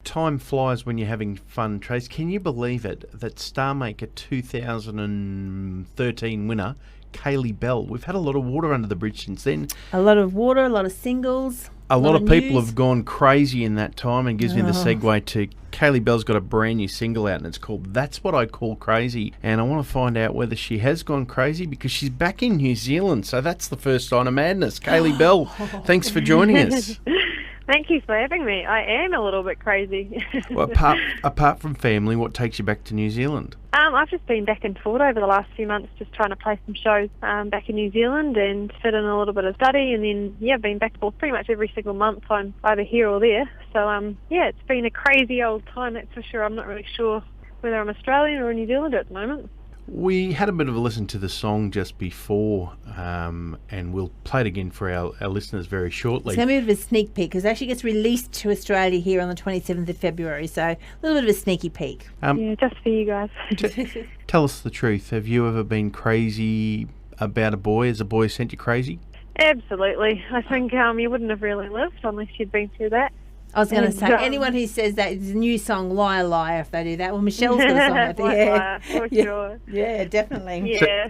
Time flies when you're having fun, Trace. Can you believe it that Starmaker 2013 winner, Kaylee Bell, we've had a lot of water under the bridge since then. A lot of water, a lot of singles. A lot of people news. have gone crazy in that time, and gives me the segue to Kaylee Bell's got a brand new single out, and it's called That's What I Call Crazy. And I want to find out whether she has gone crazy, because she's back in New Zealand, so that's the first sign of madness. Kaylee Bell, thanks for joining us. Thank you for having me. I am a little bit crazy. Well, apart from family, what takes you back to New Zealand? I've just been back and forth over the last few months, just trying to play some shows back in New Zealand and fit in a little bit of study, and then been back and forth pretty much every single month. I'm either here or there. So it's been a crazy old time, that's for sure. I'm not really sure whether I'm Australian or New Zealander at the moment. We had a bit of a listen to the song just before, and we'll play it again for our listeners very shortly. It's going to be a bit of a sneak peek, because it actually gets released to Australia here on the 27th of February, so a little bit of a sneaky peek. Just for you guys. Tell us the truth. Have you ever been crazy about a boy? Has a boy sent you crazy? Absolutely. I think you wouldn't have really lived unless you'd been through that. I was going to say, anyone who says that is a new song, Liar Liar, if they do that. Well, Michelle's got a song out there. For sure. Yeah, definitely. Yeah,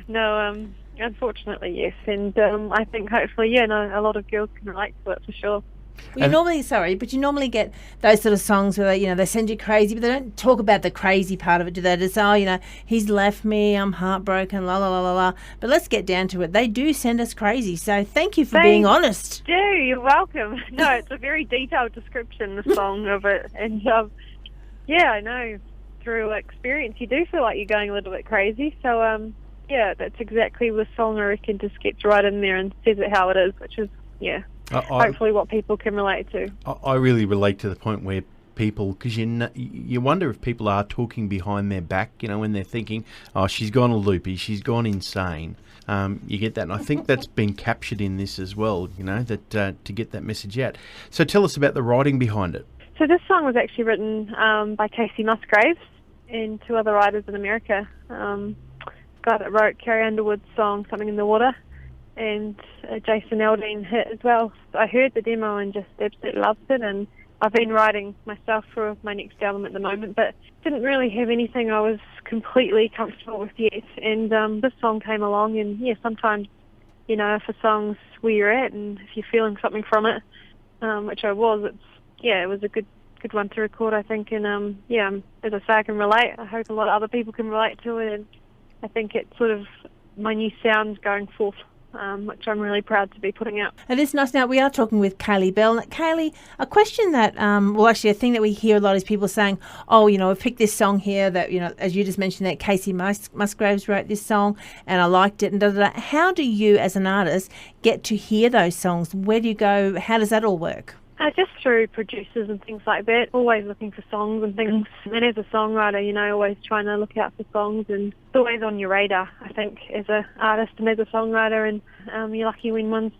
unfortunately, yes. And I think hopefully, a lot of girls can relate to it for sure. Well, you normally get those sort of songs where they send you crazy, but they don't talk about the crazy part of it, do they? Just, he's left me, I'm heartbroken, la la la la la. But let's get down to it. They do send us crazy, so thank you for being honest. You're welcome. No, it's a very detailed description, the song of it, and I know through experience you do feel like you're going a little bit crazy. So that's exactly the song, I reckon, just gets right in there and says it how it is, which is hopefully what people can relate to. I really relate to the point where people, because you wonder if people are talking behind their back, when they're thinking, oh, she's gone a loopy, she's gone insane. You get that, and I think that's been captured in this as well, that to get that message out. So tell us about the writing behind it. So this song was actually written by Casey Musgraves and two other writers in America. The guy that wrote Carrie Underwood's song, Something in the Water, and Jason Aldean hit as well. So I heard the demo and just absolutely loved it, and I've been writing myself for my next album at the moment, but didn't really have anything I was completely comfortable with yet. And this song came along, and sometimes, if a song's where you're at and if you're feeling something from it, which I was, it was a good one to record, I think. And as I say, I can relate. I hope a lot of other people can relate to it, and I think it's sort of my new sound going forth, which I'm really proud to be putting out. It is nice. Now, we are talking with Kaylee Bell. Kaylee, a question that, actually a thing that we hear a lot is people saying, we've picked this song here that, as you just mentioned, that Casey Musgraves wrote this song and I liked it. And How do you, as an artist, get to hear those songs? Where do you go? How does that all work? Just through producers and things like that, always looking for songs and things. And as a songwriter, always trying to look out for songs, and it's always on your radar, I think, as an artist and as a songwriter. And you're lucky when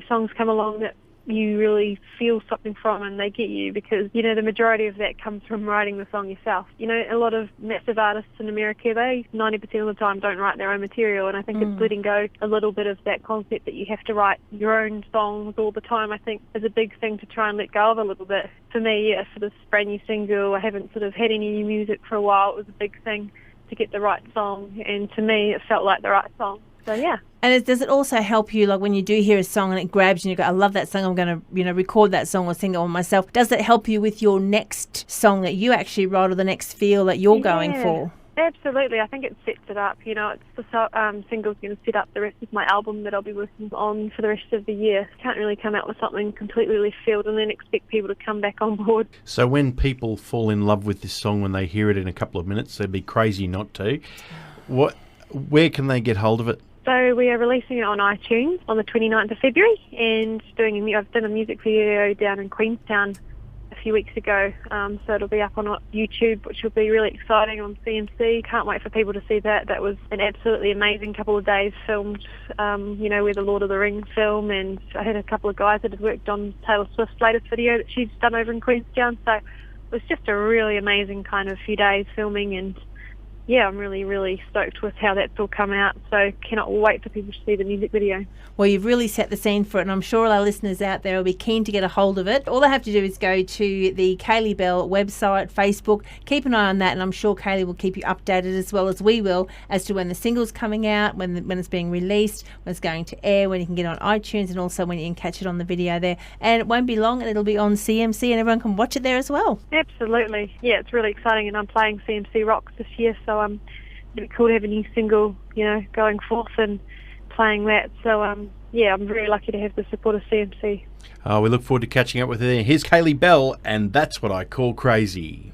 songs come along that you really feel something from and they get you, because, the majority of that comes from writing the song yourself. A lot of massive artists in America, they 90% of the time don't write their own material, and I think it's letting go a little bit of that concept that you have to write your own songs all the time, I think, is a big thing to try and let go of a little bit. For me, for this brand new single, I haven't sort of had any new music for a while. It was a big thing to get the right song, and to me, it felt like the right song. So, yeah. And does it also help you, like when you do hear a song and it grabs you and you go, I love that song, I'm going to, record that song or sing it on myself. Does it help you with your next song that you actually write, or the next feel that you're going for? Absolutely. I think it sets it up. It's the single's going to set up the rest of my album that I'll be working on for the rest of the year. Can't really come out with something completely left field and then expect people to come back on board. So when people fall in love with this song, when they hear it in a couple of minutes, they'd be crazy not to. Where can they get hold of it? So we are releasing it on iTunes on the 29th of February, and I've done a music video down in Queenstown a few weeks ago, so it'll be up on YouTube, which will be really exciting, on CMC. Can't wait for people to see that. That was an absolutely amazing couple of days filmed, where the Lord of the Rings film, and I had a couple of guys that had worked on Taylor Swift's latest video that she's done over in Queenstown, so it was just a really amazing kind of few days filming, and yeah, I'm really, really stoked with how that's all come out. So cannot wait for people to see the music video. Well, you've really set the scene for it, and I'm sure our listeners out there will be keen to get a hold of it. All they have to do is go to the Kaylee Bell website, Facebook, keep an eye on that, and I'm sure Kaylee will keep you updated as well as we will as to when the single's coming out, when it's being released, when it's going to air, when you can get on iTunes, and also when you can catch it on the video there. And it won't be long, and it'll be on CMC, and everyone can watch it there as well. Absolutely. Yeah, it's really exciting, and I'm playing CMC Rocks this year, so it'd be cool to have a new single, going forth and playing that. So, yeah, I'm very lucky to have the support of CMC. We look forward to catching up with her. Here's Kaylee Bell, and That's What I Call Crazy.